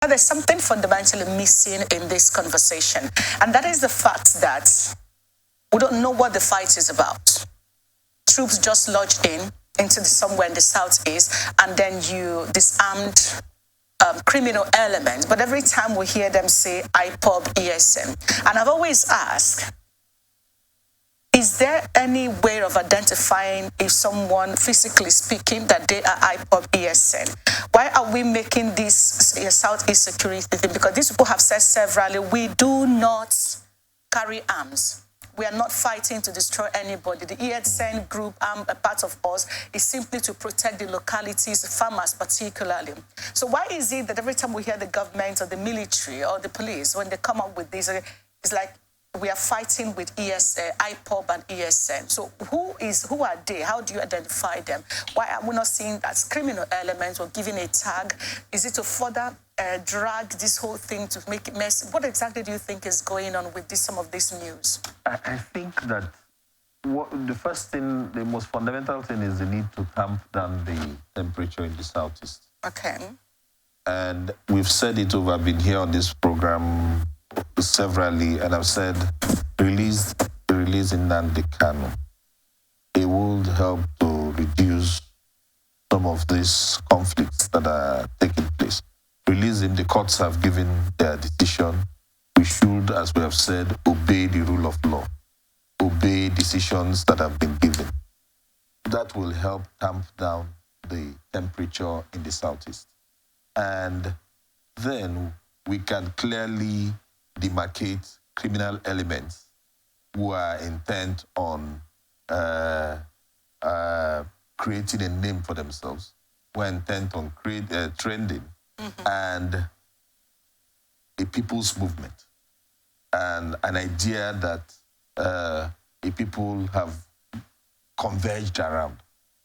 But there's something fundamentally missing in this conversation, and that is the fact that we don't know what the fight is about. Troops just lodged into somewhere in the southeast, and then you disarmed criminal elements. But every time we hear them say IPOB, ESN, and I've always asked, is there any way of identifying if someone, physically speaking, that they are IPOB, ESN? Why are we making this Southeast security thing? Because these people have said severally, we do not carry arms. We are not fighting to destroy anybody. The ESN group, a part of us, is simply to protect the localities, farmers particularly. So why is it that every time we hear the government or the military or the police, when they come up with this, it's like we are fighting with IPOB and ESN. So who are they? How do you identify them? Why are we not seeing that as criminal elements or giving a tag? Is it to further drag this whole thing to make it messy? What exactly do you think is going on with some of this news? I think that the first thing, the most fundamental thing is the need to tamp down the temperature in the southeast. Okay. And we've said it over, I've been here on this program severally, and I've said release Nnamdi Kanu. It would help to reduce some of these conflicts that are taking place. Release him, the courts have given their decision. We should, as we have said, obey the rule of law, obey decisions that have been given. That will help tamp down the temperature in the southeast. And then we can clearly demarcate criminal elements who are intent on creating a name for themselves, who are intent on trending, and a people's movement, and an idea that a people have converged around.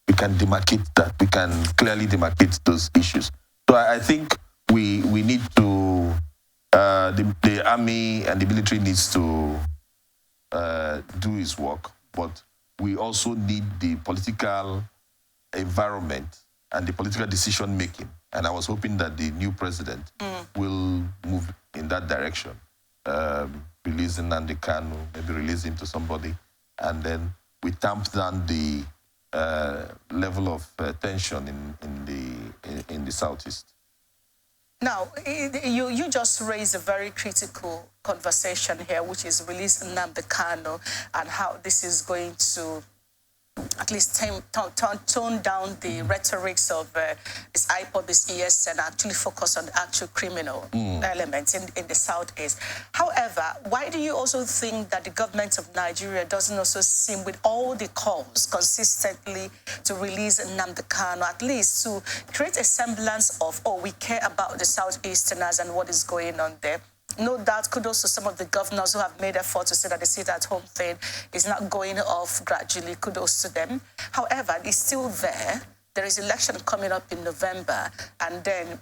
We can demarcate that. We can clearly demarcate those issues. So I think we need to, the army and the military needs to do its work, but we also need the political environment and the political decision making. And I was hoping that the new president will move in that direction, releasing Nnamdi Kanu, maybe release him to somebody, and then we tamp down the level of tension in the southeast. Now, you just raised a very critical conversation here, which is releasing Nnamdi Kanu and how this is going to at least tone down the rhetorics of this IPOB, this ESN, actually focus on the actual criminal elements in the southeast. However, why do you also think that the government of Nigeria doesn't also seem, with all the calls consistently to release Nnamdi Kanu, at least to create a semblance of, oh, we care about the southeasterners and what is going on there? No doubt, kudos to some of the governors who have made effort to say that the sit-at-home thing is not going off gradually. Kudos to them. However, it's still there. There is election coming up in November, and then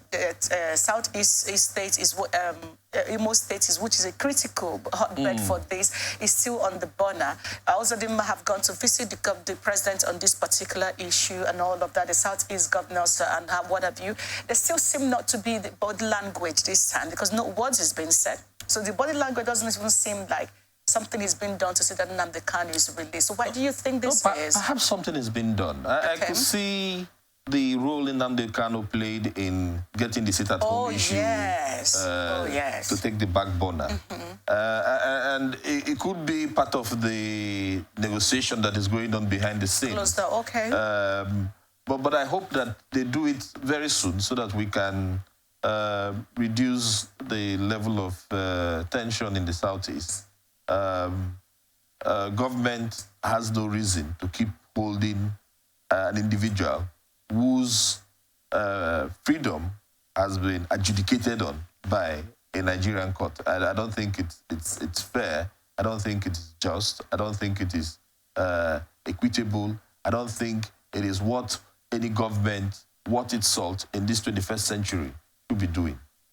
Southeast State is Imo State is, which is a critical hotbed for this, is still on the burner. Also, they have gone to visit the president on this particular issue and all of that. The Southeast governors and what have you. There still seem not to be the body language this time because no words has been said. So the body language doesn't even seem like something is being done to say that Nnamdi Kanu is released. So why do you think this is? Perhaps something has been done. I could see the role Nnamdi Kanu played in getting the sit-at-home issue to take the back burner. And it could be part of the negotiation that is going on behind the scenes. Okay. But I hope that they do it very soon so that we can reduce the level of tension in the southeast. Government has no reason to keep holding an individual whose freedom has been adjudicated on by a Nigerian court. I don't think it's fair. I don't think it's just. I don't think it is equitable. I don't think it is what any government, what its salt in this 21st century should be doing.